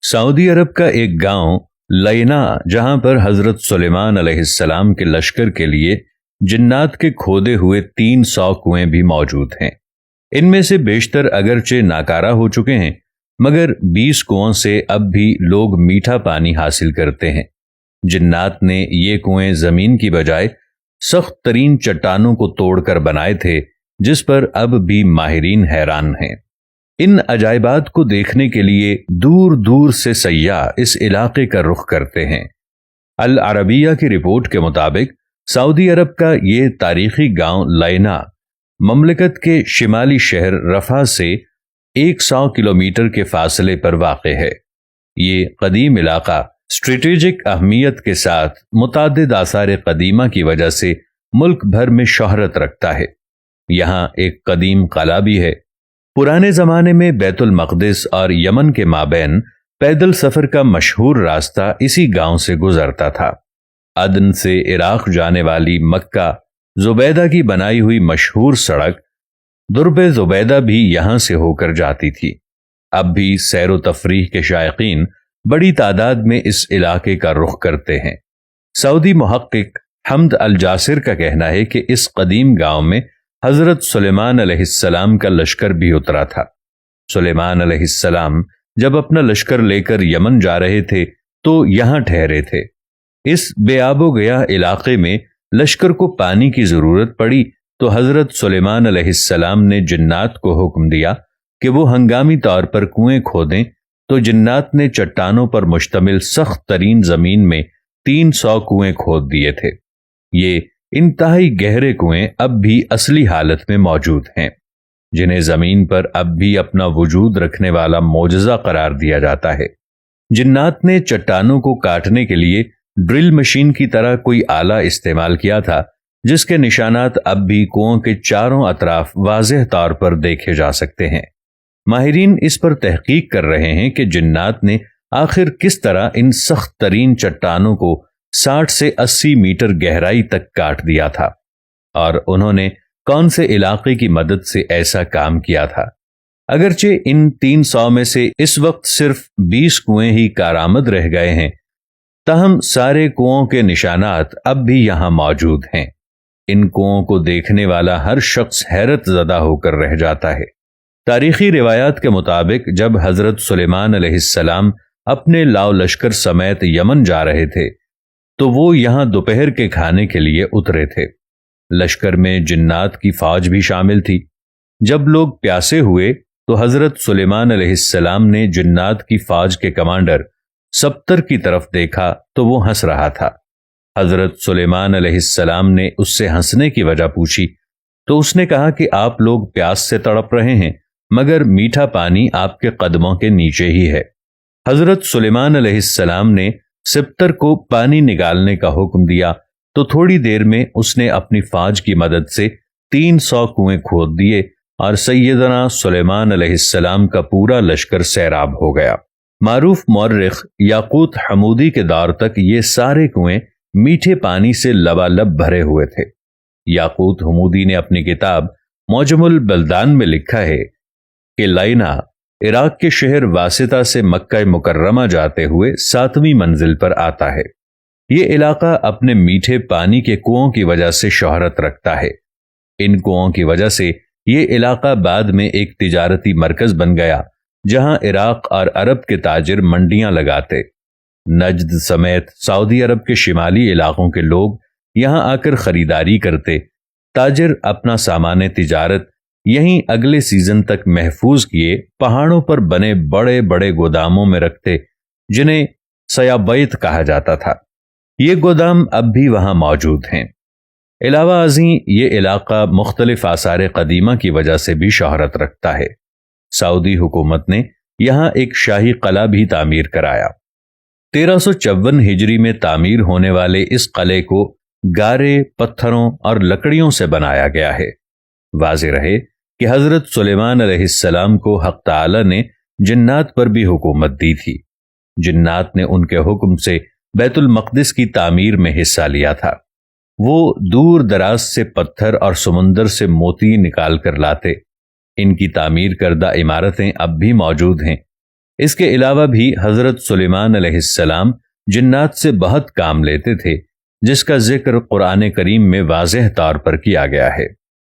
سعودی عرب کا ایک گاؤں لینا، جہاں پر حضرت سلیمان علیہ السلام کے لشکر کے لیے جنات کے کھودے ہوئے 300 کنویں بھی موجود ہیں۔ ان میں سے بیشتر اگرچہ ناکارہ ہو چکے ہیں، مگر 20 کنووں سے اب بھی لوگ میٹھا پانی حاصل کرتے ہیں۔ جنات نے یہ کنویں زمین کی بجائے سخت ترین چٹانوں کو توڑ کر بنائے تھے، جس پر اب بھی ماہرین حیران ہیں۔ ان عجائبات کو دیکھنے کے لیے دور دور سے سیاح اس علاقے کا رخ کرتے ہیں۔ العربیہ کی رپورٹ کے مطابق سعودی عرب کا یہ تاریخی گاؤں لینا مملکت کے شمالی شہر رفح سے 100 کلومیٹر کے فاصلے پر واقع ہے۔ یہ قدیم علاقہ اسٹریٹجک اہمیت کے ساتھ متعدد آثار قدیمہ کی وجہ سے ملک بھر میں شہرت رکھتا ہے۔ یہاں ایک قدیم قلعہ بھی ہے۔ پرانے زمانے میں بیت المقدس اور یمن کے مابین پیدل سفر کا مشہور راستہ اسی گاؤں سے گزرتا تھا۔ عدن سے عراق جانے والی مکہ زبیدہ کی بنائی ہوئی مشہور سڑک درب زبیدہ بھی یہاں سے ہو کر جاتی تھی۔ اب بھی سیر و تفریح کے شائقین بڑی تعداد میں اس علاقے کا رخ کرتے ہیں۔ سعودی محقق حمد الجاسر کا کہنا ہے کہ اس قدیم گاؤں میں حضرت سلیمان علیہ السلام کا لشکر بھی اترا تھا۔ سلیمان علیہ السلام جب اپنا لشکر لے کر یمن جا رہے تھے تو یہاں ٹھہرے تھے۔ اس بے آب و گیا علاقے میں لشکر کو پانی کی ضرورت پڑی تو حضرت سلیمان علیہ السلام نے جنات کو حکم دیا کہ وہ ہنگامی طور پر کنویں کھودیں، تو جنات نے چٹانوں پر مشتمل سخت ترین زمین میں 300 کنویں کھود دیے تھے۔ یہ انتہائی گہرے کنویں اب بھی اصلی حالت میں موجود ہیں، جنہیں زمین پر اب بھی اپنا وجود رکھنے والا معجزہ قرار دیا جاتا ہے۔ جنات نے چٹانوں کو کاٹنے کے لیے ڈرل مشین کی طرح کوئی آلہ استعمال کیا تھا، جس کے نشانات اب بھی کنووں کے چاروں اطراف واضح طور پر دیکھے جا سکتے ہیں۔ ماہرین اس پر تحقیق کر رہے ہیں کہ جنات نے آخر کس طرح ان سخت ترین چٹانوں کو 60 سے 80 میٹر گہرائی تک کاٹ دیا تھا، اور انہوں نے کون سے علاقے کی مدد سے ایسا کام کیا تھا۔ اگرچہ ان 300 میں سے اس وقت صرف 20 کنویں ہی کارآمد رہ گئے ہیں، تاہم سارے کنووں کے نشانات اب بھی یہاں موجود ہیں۔ ان کنووں کو دیکھنے والا ہر شخص حیرت زدہ ہو کر رہ جاتا ہے۔ تاریخی روایات کے مطابق جب حضرت سلیمان علیہ السلام اپنے لاؤ لشکر سمیت یمن جا رہے تھے تو وہ یہاں دوپہر کے کھانے کے لیے اترے تھے۔ لشکر میں جنات کی فوج بھی شامل تھی۔ جب لوگ پیاسے ہوئے تو حضرت سلیمان علیہ السلام نے جنات کی فوج کے کمانڈر سبتر کی طرف دیکھا تو وہ ہنس رہا تھا۔ حضرت سلیمان علیہ السلام نے اس سے ہنسنے کی وجہ پوچھی تو اس نے کہا کہ آپ لوگ پیاس سے تڑپ رہے ہیں، مگر میٹھا پانی آپ کے قدموں کے نیچے ہی ہے۔ حضرت سلیمان علیہ السلام نے سبتر کو پانی نکالنے کا حکم دیا تو تھوڑی دیر میں اس نے اپنی فوج کی مدد سے 300 کنویں کھود دیے اور سیدنا سلیمان علیہ السلام کا پورا لشکر سیراب ہو گیا۔ معروف مورخ یاقوت حمودی کے دور تک یہ سارے کنویں میٹھے پانی سے لبالب بھرے ہوئے تھے۔ یاقوت حمودی نے اپنی کتاب معجم البلدان میں لکھا ہے کہ لینا عراق کے شہر واسطہ سے مکہ مکرمہ جاتے ہوئے 7ویں منزل پر آتا ہے۔ یہ علاقہ اپنے میٹھے پانی کے کنووں کی وجہ سے شہرت رکھتا ہے۔ ان کنووں کی وجہ سے یہ علاقہ بعد میں ایک تجارتی مرکز بن گیا، جہاں عراق اور عرب کے تاجر منڈیاں لگاتے۔ نجد سمیت سعودی عرب کے شمالی علاقوں کے لوگ یہاں آ کر خریداری کرتے۔ تاجر اپنا سامان تجارت یہیں اگلے سیزن تک محفوظ کیے پہاڑوں پر بنے بڑے بڑے گوداموں میں رکھتے، جنہیں سیابیت کہا جاتا تھا۔ یہ گودام اب بھی وہاں موجود ہیں۔ علاوہ ازیں یہ علاقہ مختلف آثار قدیمہ کی وجہ سے بھی شہرت رکھتا ہے۔ سعودی حکومت نے یہاں ایک شاہی قلعہ بھی تعمیر کرایا۔ 1354 ہجری میں تعمیر ہونے والے اس قلعے کو گارے، پتھروں اور لکڑیوں سے بنایا گیا ہے۔ واضح رہے کہ حضرت سلیمان علیہ السلام کو حق تعالی نے جنات پر بھی حکومت دی تھی۔ جنات نے ان کے حکم سے بیت المقدس کی تعمیر میں حصہ لیا تھا۔ وہ دور دراز سے پتھر اور سمندر سے موتی نکال کر لاتے۔ ان کی تعمیر کردہ عمارتیں اب بھی موجود ہیں۔ اس کے علاوہ بھی حضرت سلیمان علیہ السلام جنات سے بہت کام لیتے تھے، جس کا ذکر قرآن کریم میں واضح طور پر کیا گیا ہے۔